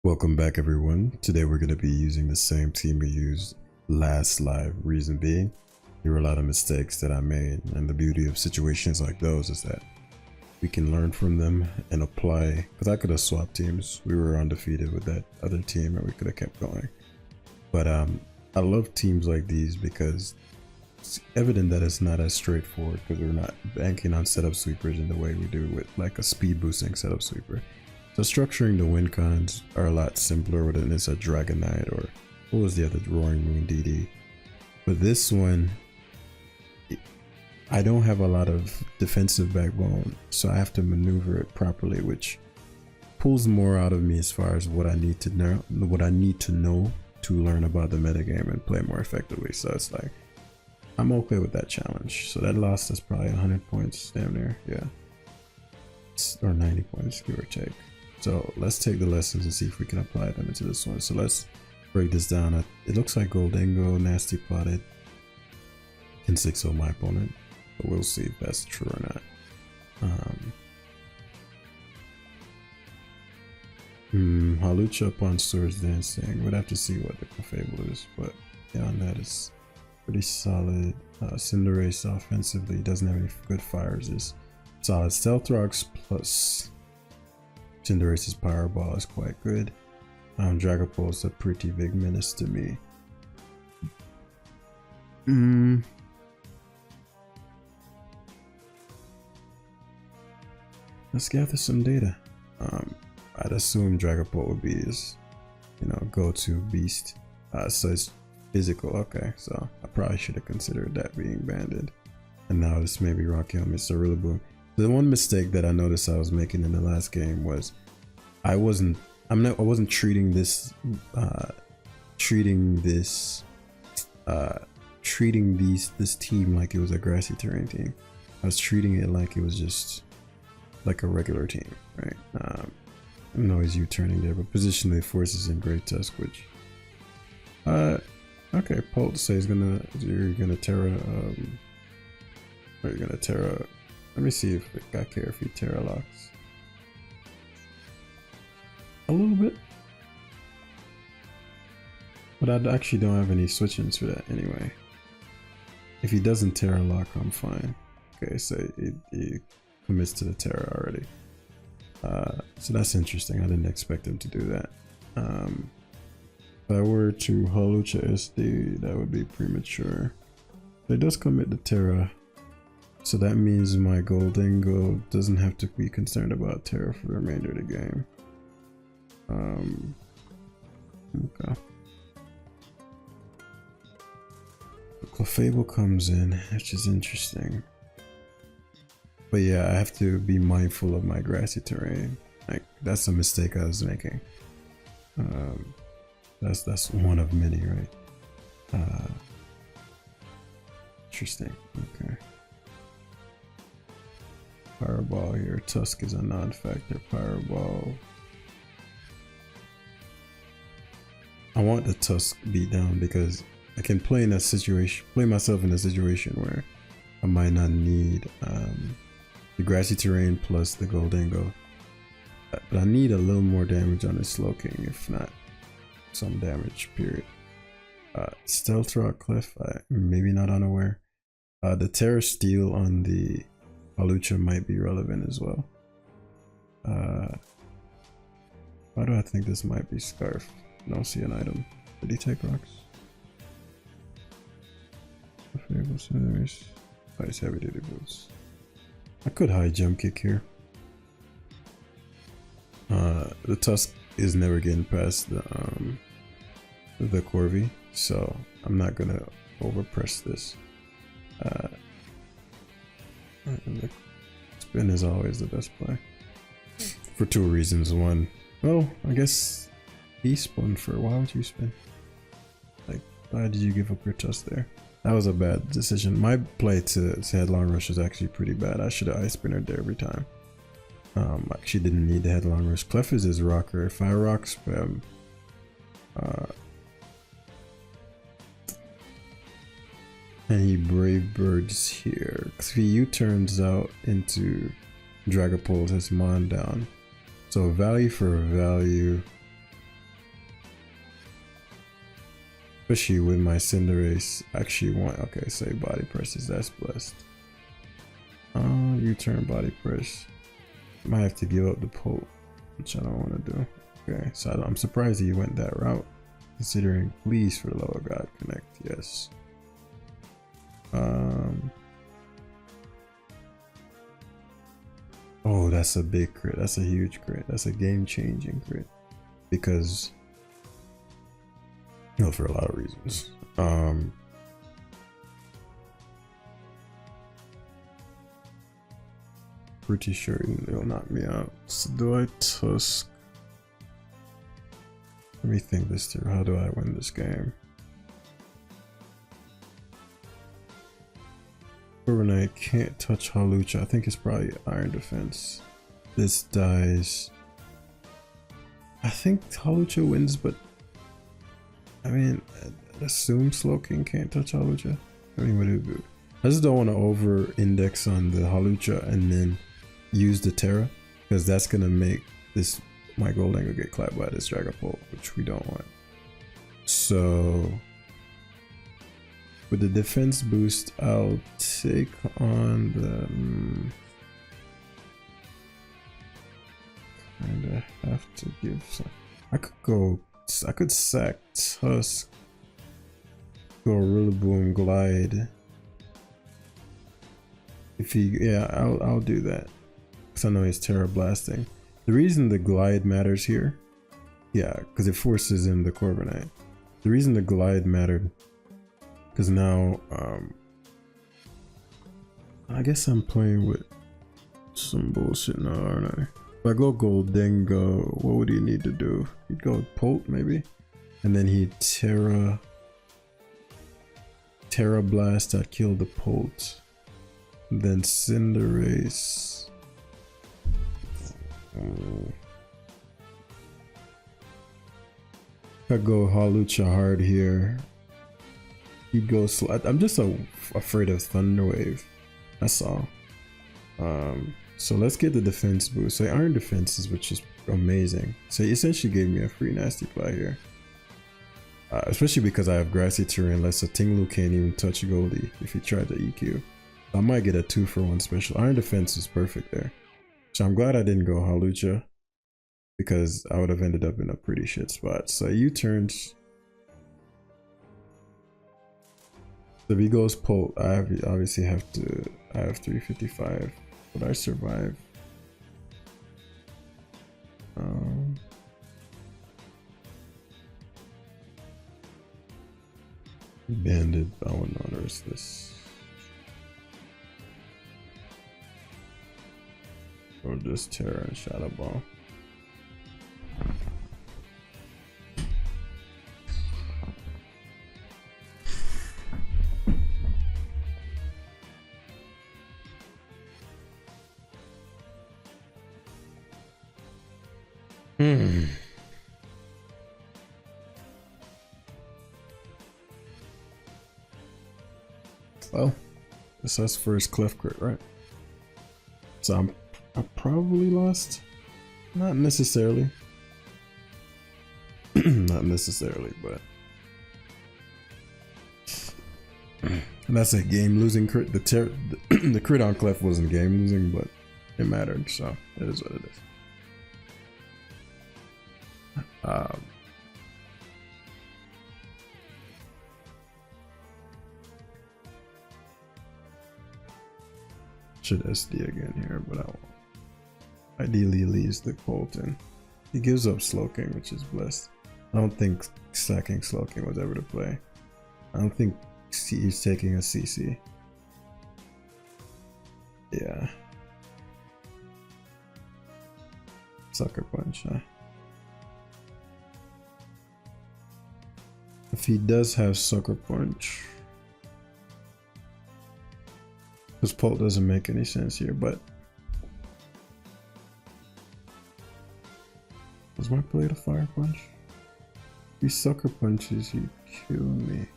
Welcome back everyone. Today we're going to be using the same team we used last live. Reason being, there were a lot of mistakes that I made, and the beauty of situations like those is that we can learn from them and apply, because I could have swapped teams. We were undefeated with that other team and we could have kept going. But I love teams like these because it's evident that it's not as straightforward, because we're not banking on setup sweepers in the way we do with like a speed boosting setup sweeper. So structuring the win cons are a lot simpler when it's a Dragon Knight, or what was the other, Roaring Moon DD. But this one, I don't have a lot of defensive backbone, so I have to maneuver it properly, which pulls more out of me as far as what I need to know to learn about the metagame and play more effectively. So it's like, I'm okay with that challenge. So that lost us probably 100 points, damn near, yeah. Or 90 points, give or take. So let's take the lessons and see if we can apply them into this one. So let's break this down. It looks like Goldingo, Nasty Potted can 6-0 my opponent, but we'll see if that's true or not. Halucha upon Swords Dancing. We'd have to see what the Clefable is, but beyond that, it's pretty solid. Cinderace offensively doesn't have any good fires. Is solid. Stealth Rocks plus Cinderace's Powerball is quite good. Dragapult is a pretty big menace to me. Let's gather some data. I'd assume Dragapult would be his, go-to beast. So it's physical. Okay, so I probably should have considered that being banded. And now this may be Rocky on Mr. Rillaboom. The one mistake that I noticed I was making in the last game was I wasn't treating this team like it was a grassy terrain team. I was treating it like it was just like a regular team, right? Noise U-turning there, but positionally forces in Great Tusk, which okay, Pult says you're gonna Terra let me see if I care if he Terra locks. A little bit. But I actually don't have any switch-ins for that anyway. If he doesn't Terra lock, I'm fine. Okay, so he commits to the Terra already. So that's interesting. I didn't expect him to do that. If I were to Halucha SD, that would be premature. But it does commit the Terra. So that means my Goldingo doesn't have to be concerned about Terra for the remainder of the game. Okay. The Clefable comes in, which is interesting. But yeah, I have to be mindful of my grassy terrain. Like, that's a mistake I was making. That's one of many, right? Interesting. Okay. Fireball here. Tusk is a non-factor. Fireball. I want the Tusk beat down because I can play myself in a situation where I might not need the grassy terrain plus the Goldingo, but I need a little more damage on this Slowking, if not some damage, period. Stealth Rock Cliff, maybe not unaware. The Terra Steel on the Halucha might be relevant as well. Why do I think this might be Scarf? I don't see an item. Did he take rocks? Oh, he's heavy duty boots. I could high jump kick here. The Tusk is never getting past the Corvi, so I'm not gonna overpress this. The spin is always the best play for two reasons. One, well, I guess he spun for. Why would you spin? Like, why did you give up your Tusk there? That was a bad decision. My play to Headlong Rush was actually pretty bad. I should have Ice Spinnered there every time. I actually didn't need the Headlong Rush. Clef is his rocker. If I rock spam, and he Brave Birds here, because if he U-turns out into Dragapult, his Mon down. So value for value. Especially with my Cinderace actually want, okay, say body presses, that's blessed. U-turn body press. Might have to give up the Polt, which I don't want to do. Okay, so I'm surprised he went that route, considering please for the love of God connect, yes. Oh, that's a big crit, that's a huge crit, that's a game-changing crit. Because, you know, for a lot of reasons. Pretty sure it'll knock me out. So do I Tusk? Let me think this through. How do I win this game? Overnight can't touch Hawlucha. I think it's probably Iron Defense. This dies. I think Hawlucha wins, but I mean, I assume Slowking can't touch Hawlucha. I mean, what do you do? I just don't want to over-index on the Hawlucha and then use the Terra, because that's gonna make this my Goldengo get clapped by this Dragapult, which we don't want. So with the defense boost, I'll take on the kinda have to give some. I could sack Tusk, go Rillaboom Glide. If he, yeah, I'll do that. Cause I know he's Terra Blasting. The reason the Glide matters here, yeah, because it forces in the Corviknight. The reason the Glide mattered, because now, I guess I'm playing with some bullshit now, aren't I? If I go Goldengo, what would he need to do? He'd go Polt maybe, and then he'd Terra Blast that killed the Polt. Then Cinderace. I go Hawlucha hard here. He'd go slow. I'm just afraid of Thunder Wave. That's all. So let's get the defense boost. So Iron Defenses, which is amazing. So he essentially gave me a free Nasty Plot here. Especially because I have Grassy Terrain, so Tinglu can't even touch Goldie if he tried to EQ. I might get a 2-for-1 special. Iron Defense is perfect there. So I'm glad I didn't go Hawlucha, because I would have ended up in a pretty shit spot. So U-turns. So if he goes Polt, I obviously have to. I have 355. Would I survive? Banded. I would not risk this. Or just Terra and Shadow Ball. Well, this is first Clef Crit, right? So I probably lost. Not necessarily. Not necessarily, but and that's a game losing crit. The crit on Clef wasn't game losing, but it mattered, so it is what it is. Should SD again here, but I won't. Ideally leaves the Colton. He gives up Slowking, which is blessed. I don't think sacking Slowking was ever to play. I don't think he's taking a CC. Yeah. Sucker Punch, huh? If he does have Sucker Punch, because Polt doesn't make any sense here, but was my play to Fire Punch? If he Sucker Punches, he'd kill me.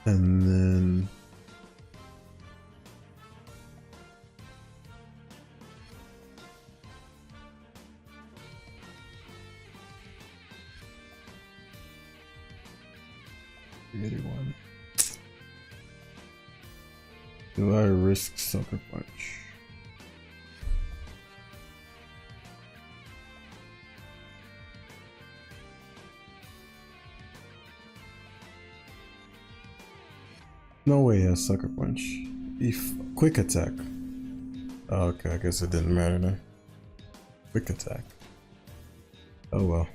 And then 381. Do I risk Sucker Punch? No way he has Sucker Punch. If Quick Attack. Oh, okay, I guess it didn't matter then. Quick Attack. Oh well.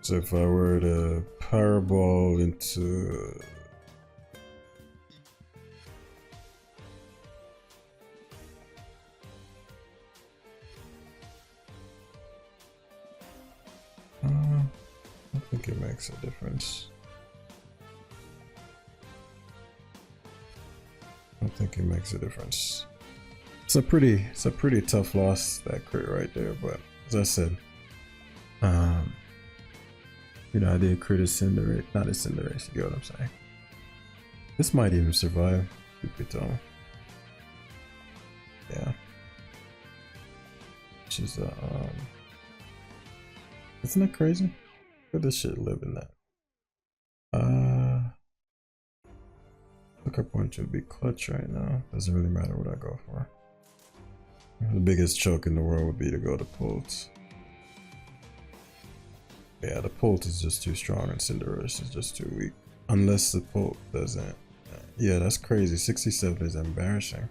So if I were to Powerball into I think it makes a difference. I think it makes a difference. It's a pretty tough loss, that crit right there, but as I said, you know, I did crit a Cinderace, not a Cinderace, you get what I'm saying. This might even survive, truth be told. Yeah. Which is isn't that crazy? Could this shit live in that? Sucker Punch would be clutch right now. Doesn't really matter what I go for. The biggest choke in the world would be to go to Pult. Yeah, the Pult is just too strong and Cinderace is just too weak. Unless the Pult doesn't. Yeah, that's crazy. 67 is embarrassing.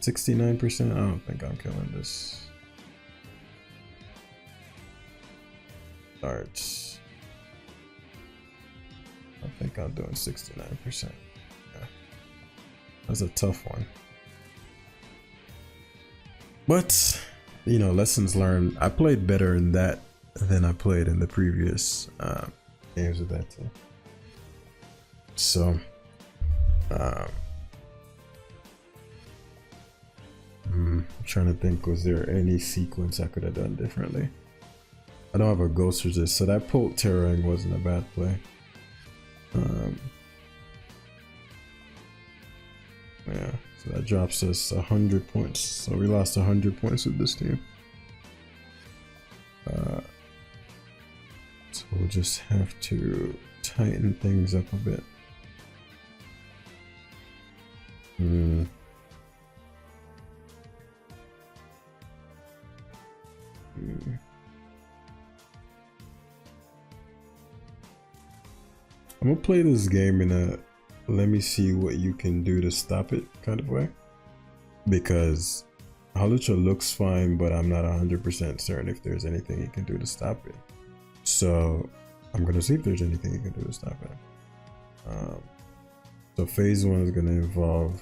69%? I don't think I'm killing this. Darts. I think I'm doing 69%. Yeah. That's a tough one. But, you know, lessons learned. I played better in that than I played in the previous games with that team. So, I'm trying to think, was there any sequence I could have done differently? I don't have a Ghost Resist, so that Pult Terrang wasn't a bad play. Yeah, so that drops us 100 points. So we lost 100 points with this team. So we'll just have to tighten things up a bit. I'm gonna play this game in a let me see what you can do to stop it kind of way, because Hawlucha looks fine, but I'm not 100% certain if there's anything he can do to stop it. So I'm gonna see if there's anything he can do to stop it. So phase 1 is gonna involve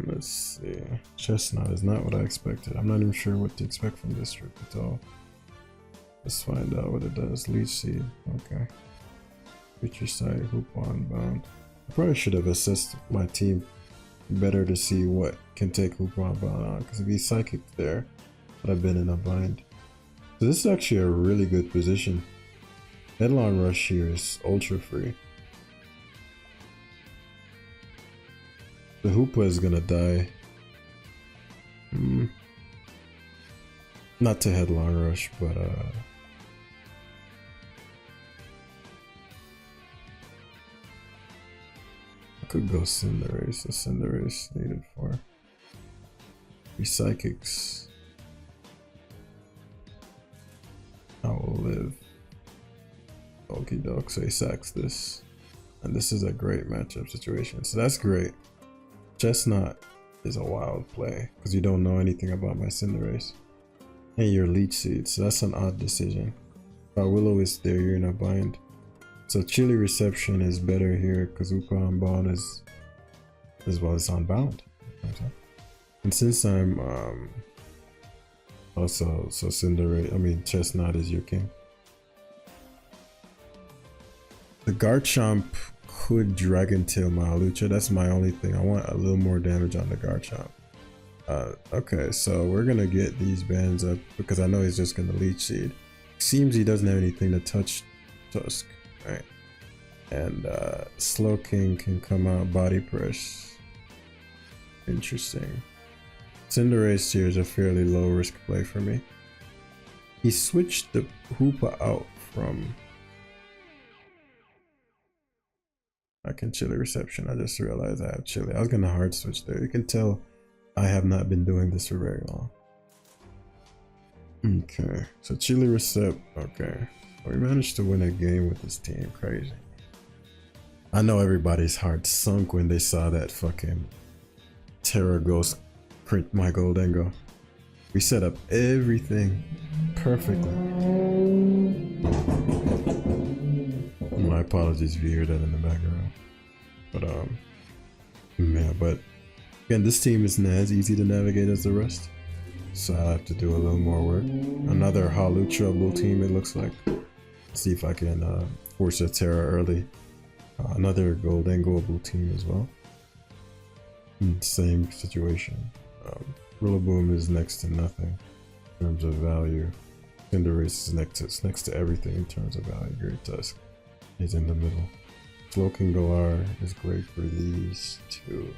let's see. Chestnut is not what I expected. I'm not even sure what to expect from this trip at all. Let's find out what it does. Leech Seed. Okay. Future Sight, Hoopon, Bound. I probably should have assessed my team better to see what can take Hoopon, Bound on, because if he's Psychic there, would have been in a bind. So this is actually a really good position. Headlong Rush here is ultra free. The Hoopa is gonna die. Not to Headlong Rush, but I could go Cinderace. The Cinderace needed for 3 Psychics. I will live. Okie doke, so he sacks this. And this is a great matchup situation. So that's great. Chestnut is a wild play because you don't know anything about my Cinderace. And your Leech Seed, so that's an odd decision. Willow is there, you're in a bind. So Chili Reception is better here because Upa Unbound is well, it's unbound. And since I'm also so Cinderace, I mean Chestnut is your king. The Garchomp could Dragon Tail my Hawlucha. That's my only thing. I want a little more damage on the Garchomp. Okay, so we're gonna get these bands up because I know he's just gonna leech seed. Seems he doesn't have anything to touch Tusk, right? And Slow King can come out body press. Interesting. Cinderace here is a fairly low risk play for me. He switched the Hoopa out from. I can Chili Reception. I just realized I have Chili. I was gonna hard switch there. You can tell I have not been doing this for very long. Okay, so Chili Recept. Okay, we managed to win a game with this team. Crazy. I know everybody's heart sunk when they saw that fucking Terra Ghost print my Goldengo. We set up everything perfectly. My apologies if you hear that in the background. But yeah, but again, this team isn't as easy to navigate as the rest, so I'll have to do a little more work. Another Halucha Bull team, it looks like. See if I can force a Terra early. Another Goldengo Bull team as well. Same situation. Rillaboom is next to nothing in terms of value. Cinderace is next to everything in terms of value. Great Tusk is in the middle. Slowking Galar is great for these two.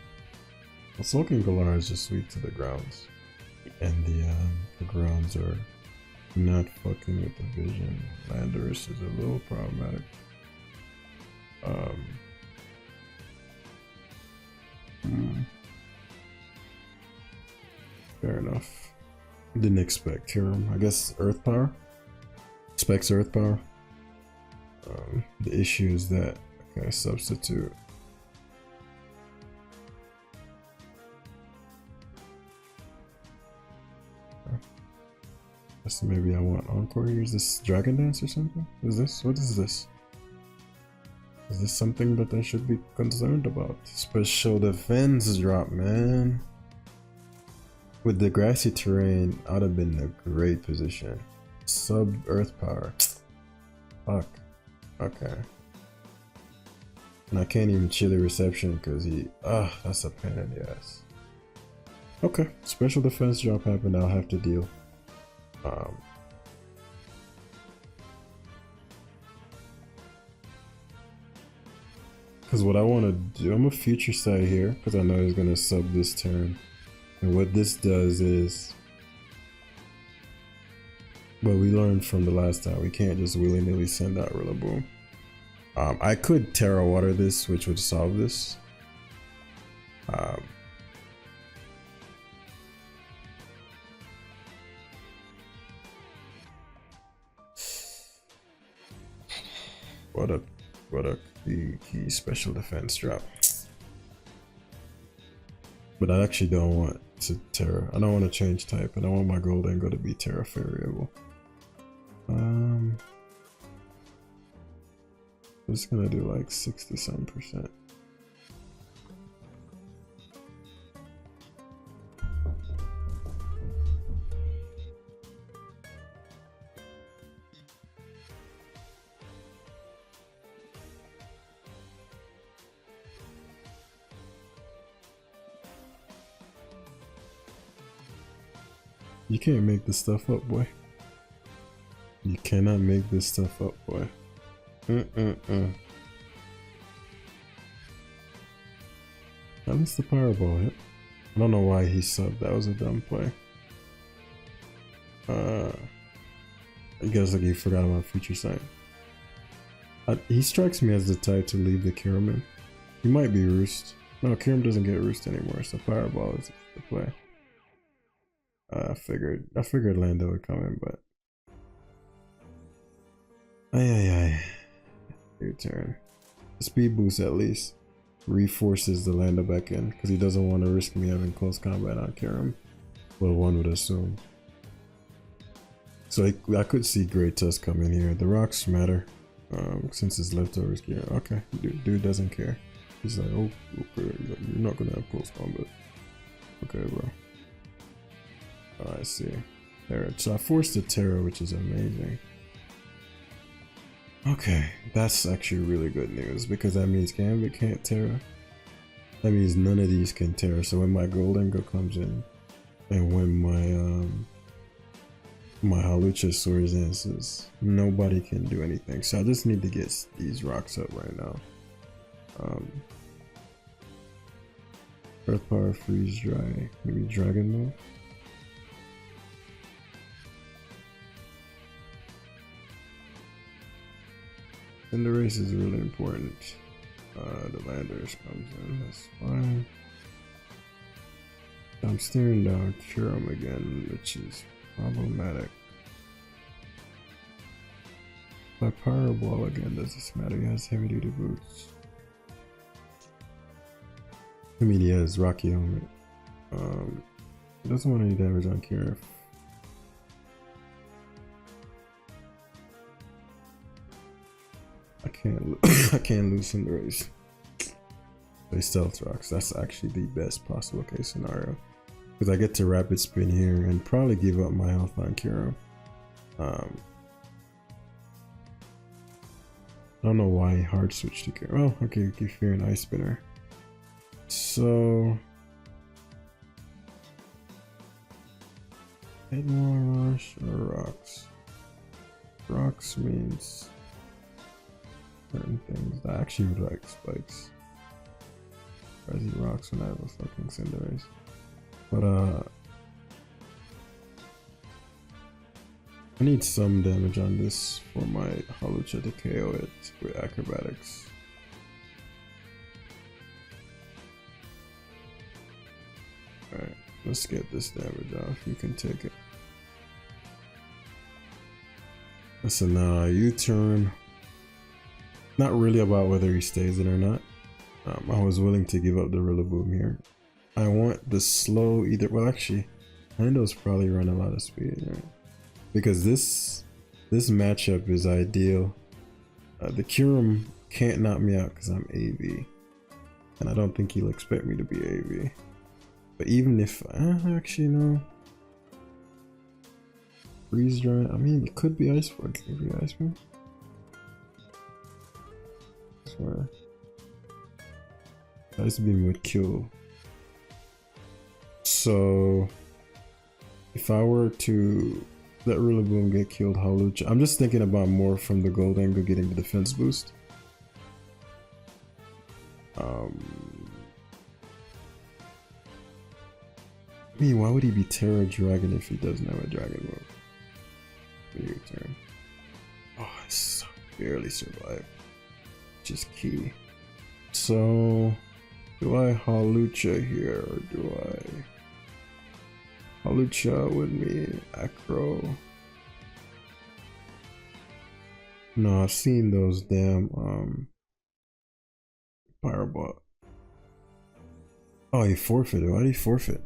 Well, Slowking Galar is just sweet to the grounds, and the grounds are not fucking with the vision. Landorus is a little problematic. Fair enough. Didn't expect Kyurem. I guess Earth Power. Expects Earth Power. The issue is that okay, substitute. Guess maybe I want Encore here. Is this Dragon Dance or something? Is this? What is this? Is this something that I should be concerned about? Special defense drop, man. With the grassy terrain, I'd have been in a great position. Sub Earth Power. Fuck. Okay. And I can't even Chili Reception because he. That's a pain in the ass. Okay. Special defense drop happened. I'll have to deal. Because what I want to do, I'm a future sight here because I know he's going to sub this turn. And what this does is, well, we learned from the last time, we can't just willy-nilly send out Rillaboom. I could Terra Water this, which would solve this. What a key special defense drop. But I actually don't want to Terra. I don't want to change type, and I want my Goldengo to be Terra variable. I'm just gonna do like 60-some%. You can't make this stuff up, boy. You cannot make this stuff up, boy. At least the Powerball hit. I don't know why he subbed. That was a dumb play. I guess like he forgot about Future Sight. He strikes me as the type to leave the Kyurem. He might be Roost. No, Kyurem doesn't get Roost anymore, so Powerball is the play. I figured Lando would come in, but your turn. The speed boost at least reforces the Lando back in because he doesn't want to risk me having close combat on Kyurem. Well, one would assume. So I could see Great Tusk come in here. The rocks matter since his leftovers gear. Okay, dude doesn't care. He's like, oh, okay, you're not gonna have close combat. Okay, bro. Oh, I see. There. So I forced the Terra, which is amazing. Okay, that's actually really good news because that means Gambit can't Terra. That means none of these can Terra. So when my Goldengo comes in, And when my Halucha soars in, says nobody can do anything. So I just need to get these rocks up right now. Earth power, freeze dry, maybe dragon move. And the race is really important. The landers comes in, that's fine. I'm staring down Kurum again, which is problematic. My Power Ball again, does this matter? He has heavy duty boots. I mean, he has Rocky Helmet. He doesn't want any damage on Kira. I can't loosen the race. They stealth rocks. That's actually the best possible case scenario. Because I get to rapid spin here and probably give up my health on Kira. I don't know why he hard switched to Kira. Oh, okay, keep fearing Ice Spinner. So Headlong Rush or Rocks? Rocks means certain things. I actually would like spikes. Crazy rocks when I have a fucking Cinderace. But I need some damage on this for my Halucha to KO it with acrobatics. Alright, let's get this damage off. You can take it. Listen, U-turn. Not really about whether he stays it or not. I was willing to give up the Rillaboom here. I want the slow either. Well, actually, Lando's probably run a lot of speed, right? Because this matchup is ideal. The Kurum can't knock me out because I'm AV, and I don't think he'll expect me to be AV. But even if actually no, freeze dry. I mean, it could be Ice Force. Could be Ice Beam. I swear. Ice Beam would kill. So if I were to let Rillaboom get killed, Halucha, I'm just thinking about more from the gold angle, getting the defense boost. I mean, why would he be Terra Dragon if he doesn't have a Dragon move? Your turn. Oh, I so barely survived, which is key. So do I Halucha here, or do I Halucha with me Acro? No, I've seen those damn Fireball. Oh, he forfeited. Why did he forfeit?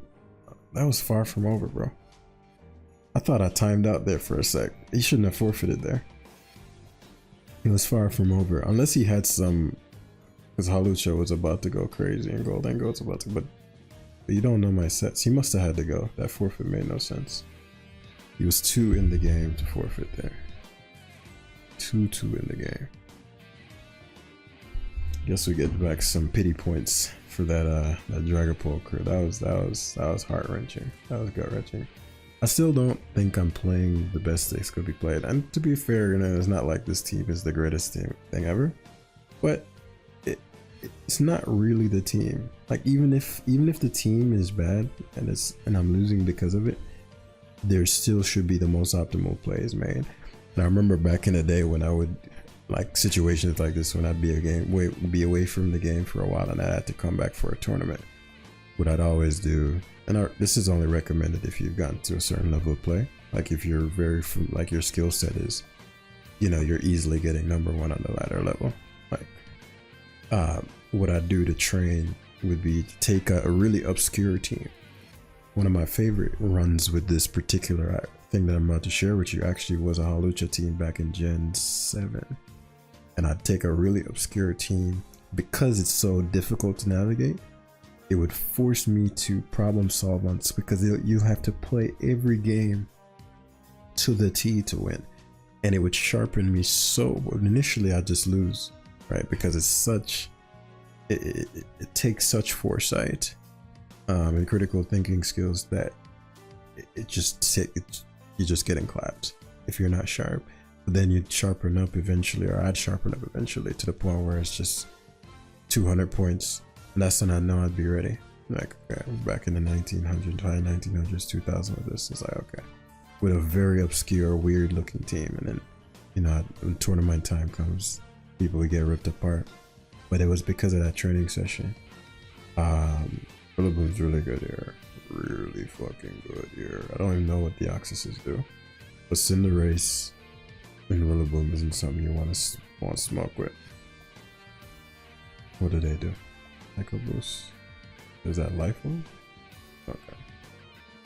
That was far from over, bro. I thought I timed out there for a sec. He shouldn't have forfeited there. He was far from over, unless he had some. Because Halucha was about to go crazy and Golden was about to, but you don't know my sets. He must have had to go. That forfeit made no sense. He was 2 in the game to forfeit there. 2-2 in the game. Guess we get back some pity points for that Dragapult crew. That was heart wrenching. That was gut wrenching. I still don't think I'm playing the best decks could be played. And to be fair, you know, it's not like this team is the greatest thing ever. But it's not really the team. Like even if the team is bad and I'm losing because of it, there still should be the most optimal plays made. And I remember back in the day when I would like situations like this, when I'd be away from the game for a while and I had to come back for a tournament. What I'd always do, and this is only recommended if you've gotten to a certain level of play, like if you're like your skill set is, you know, you're easily getting #1 on the ladder level. Like what I do to train would be to take a really obscure team. One of my favorite runs with this particular thing that I'm about to share with you actually was a Halucha team back in Gen 7. And I'd take a really obscure team. Because it's so difficult to navigate, it would force me to problem solve on this, because you have to play every game to the T to win. And it would sharpen me so, initially I just lose, right? Because it's such, it takes such foresight and critical thinking skills that you're just getting clapped if you're not sharp. But then you'd sharpen up eventually, or I'd sharpen up eventually to the point where it's just 200 points, and that's when I know I'd be ready. Like, okay, back in the 1900s, 2000 with this, it's like, okay, with a very obscure, weird looking team, and then, you know, when tournament time comes, people would get ripped apart. But it was because of that training session. Rillaboom's really good here. Really fucking good here. I don't even know what the Oxyses do. But Cinderace and Rillaboom isn't something you want to smoke with. What do they do? Echo Boost. Is that Life Orb? Okay.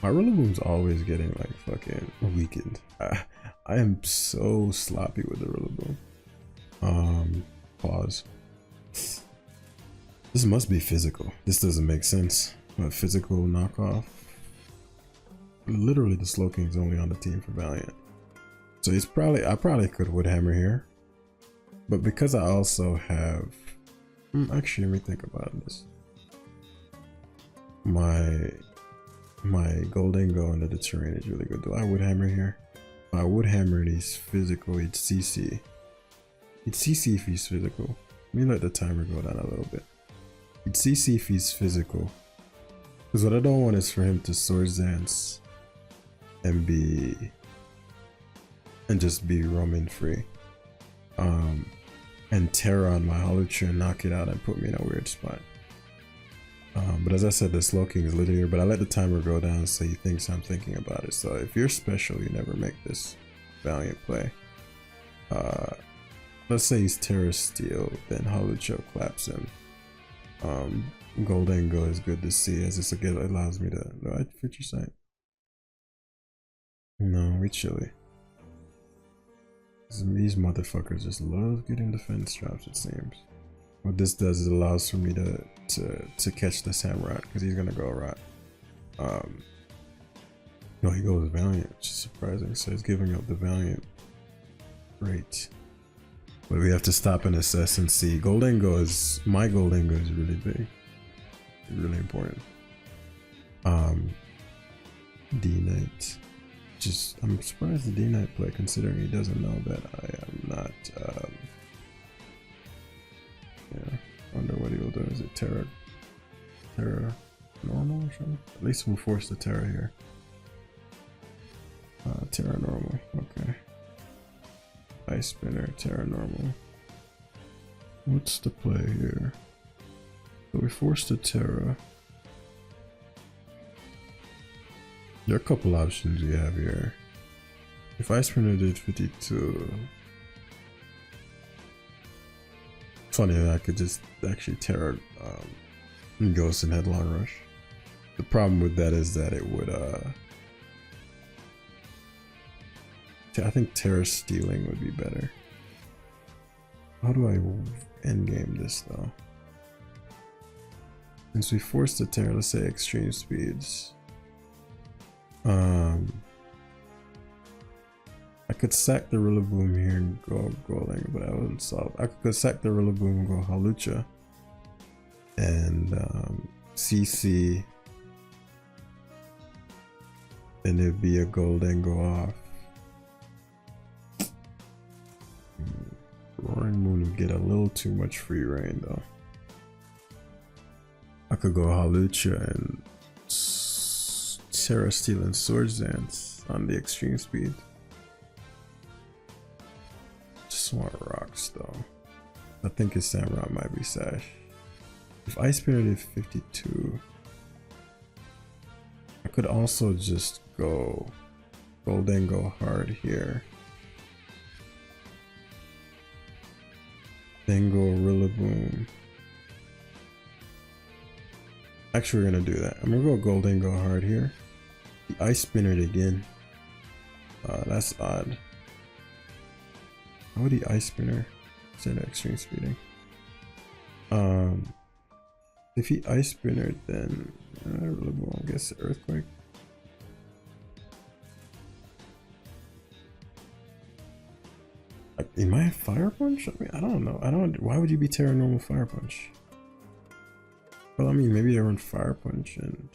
My Rillaboom's always getting like fucking weakened. I am so sloppy with the Rillaboom. Pause. This must be physical. This doesn't make sense. But physical knockoff. Literally, the Slowking's only on the team for Valiant. So he's I probably could Wood Hammer here. But because I also have... actually, let me think about this. My Goldengo under the terrain is really good. Do I Wood Hammer here? If I Wood Hammer and he's physical, he'd CC. He'd CC if he's physical. Let me let the timer go down a little bit. He'd CC if he's physical. Because what I don't want is for him to Swords Dance and just be roaming free. And Terra on my Holucha and knock it out and put me in a weird spot. But as I said, the Slowking is linear, but I let the timer go down so he thinks I'm thinking about it. So if you're special, you never make this Valiant play. Let's say he's Terra Steel, then Holucha claps him. Goldengo is good to see as this again allows me to... Do I Future Sight? No, we chilly. These motherfuckers just love getting defense drops, it seems. What this does is it allows for me to catch the Samurott, because he's gonna go Rot. No, he goes Valiant, which is surprising, so he's giving up the Valiant. Great. But we have to stop and assess and see. My Goldengo is really big. Really important. D-Knight. I'm surprised the D-Knight play, considering he doesn't know that I am not, yeah, wonder what he will do. Is it Terra normal or something? At least we'll force the Terra here. Terra normal, okay. Ice Spinner, Terra normal. What's the play here? So we forced the Terra. There are a couple options we have here. If Ice Spinner did 52, funny that I could just actually Terra Ghost and Headlong Rush. The problem with that is that it would I think Terra Stealing would be better. How do I endgame this though? Since we forced the Terra, let's say extreme speeds. I could sack the Rillaboom here and go Goldengo, but I wouldn't solve. I could sack the Rillaboom and go Holucha and CC, and it'd be a Goldengo off. Roaring Moon would get a little too much free reign though. I could go Holucha and Terra Steel and Swords Dance on the extreme speed. Just want rocks though. I think his Samurott might be Sash. If Ice Spirit did 52, I could also just go Goldengo hard here. Then go Rillaboom. Actually, we're gonna do that. I'm gonna go Goldengo hard here. The Ice Spinner again. That's odd. How would the Ice Spinner instead of extreme speeding? If he Ice Spinner, then Rillaboom, I guess Earthquake. Am I a Fire Punch? I mean, I don't know. Why would you be Terra normal Fire Punch? Well, I mean, maybe I run Fire Punch, and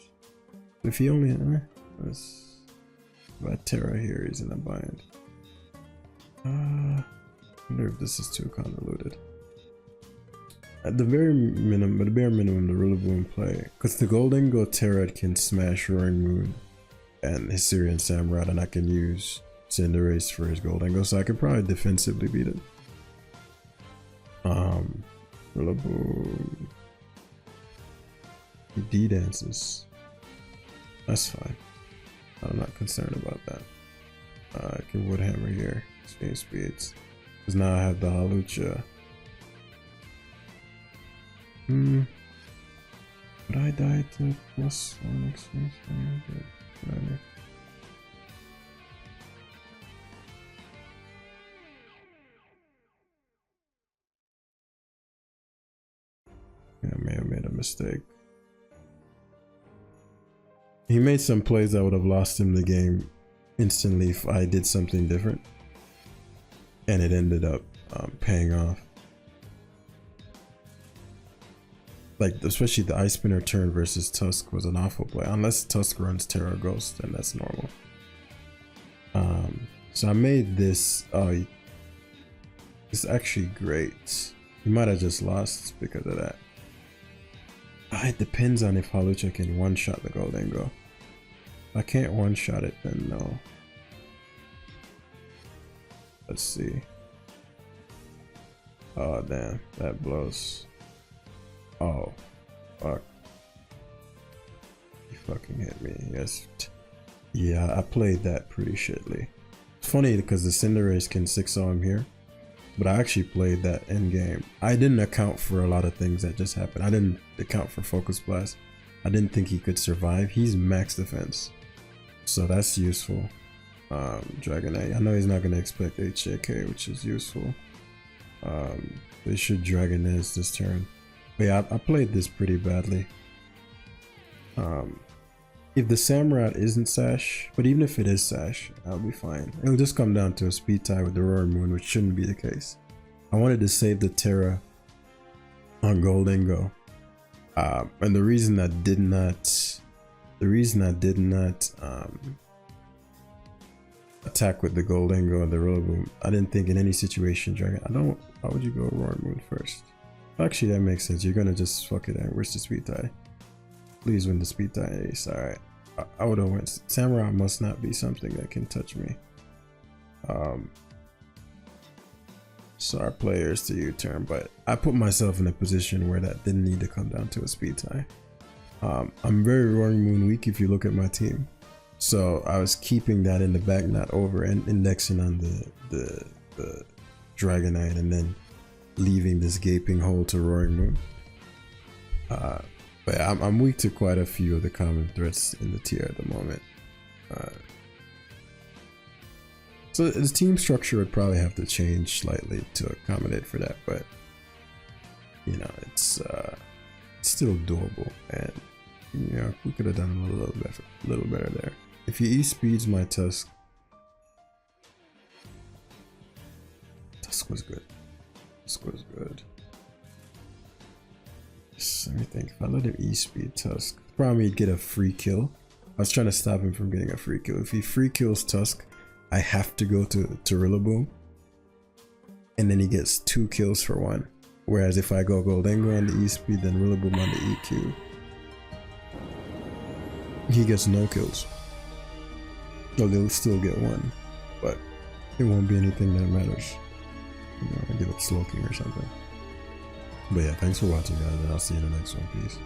if he only, If I Terra here, he's in a bind. I wonder if this is too convoluted. At the very minimum, but the bare minimum, the Rillaboom in play, because the Golden Go Terra can smash Roaring Moon and his Syrian Samurott, and I can use Cinderace for his Golden Go, so I could probably defensively beat it. Rillaboom. He D-dances. That's fine. I'm not concerned about that. I can Wood Hammer here. Same speeds. Because now I have the Hawlucha. Would I die to +1 exchange? Whatever. Yeah, I may have made a mistake. He made some plays that would have lost him the game instantly if I did something different. And it ended up paying off. Like, especially the Ice Spinner turn versus Tusk was an awful play. Unless Tusk runs Terra Ghost, then that's normal. So I made this. Oh, it's actually great. He might have just lost because of that. It depends on if Hawlucha can one-shot the Golden Go. If I can't one-shot it, then no. Let's see. Oh, damn. That blows. Oh, fuck. He fucking hit me. Yes. Yeah, I played that pretty shitly. It's funny because the Cinderace can 6-0 him here, but I actually played that end game. I didn't account for a lot of things that just happened. I didn't account for Focus Blast. I didn't think he could survive. He's max defense, so that's useful. Dragonite. I know he's not going to expect HJK, which is useful. They should Dragonite this turn. But yeah, I played this pretty badly. If the Samurott isn't Sash, but even if it is Sash, I'll be fine. It'll just come down to a speed tie with the Roaring Moon, which shouldn't be the case. I wanted to save the Terra on Golden Go. And the reason I did not attack with the Golden Go and the Rillaboom, I didn't think in any situation Dragon. Why would you go Roaring Moon first? Actually, that makes sense. You're gonna just fuck it out. Where's the speed tie? Please win the speed tie ace. Alright. I would have went. Samurott must not be something that can touch me. So our players to U-turn, but I put myself in a position where that didn't need to come down to a speed tie. I'm very Roaring Moon weak if you look at my team. So I was keeping that in the back, not over and indexing on the Dragonite and then leaving this gaping hole to Roaring Moon. But I'm weak to quite a few of the common threats in the tier at the moment. So the team structure would probably have to change slightly to accommodate for that, but you know, it's still doable, and you know, we could have done a little better there. If he E-speeds my Tusk, Tusk was good. Tusk was good. Let me think. If I let him E-speed Tusk, probably he'd get a free kill. I was trying to stop him from getting a free kill. If he free kills Tusk, I have to go to Rillaboom, and then he gets 2 kills for 1. Whereas if I go Golden Go on the E-speed, then Rillaboom on the EQ, he gets no kills. So they'll still get 1, but it won't be anything that matters. You know, I give up Slowking or something. But yeah, thanks for watching, guys, and I'll see you in the next one. Peace.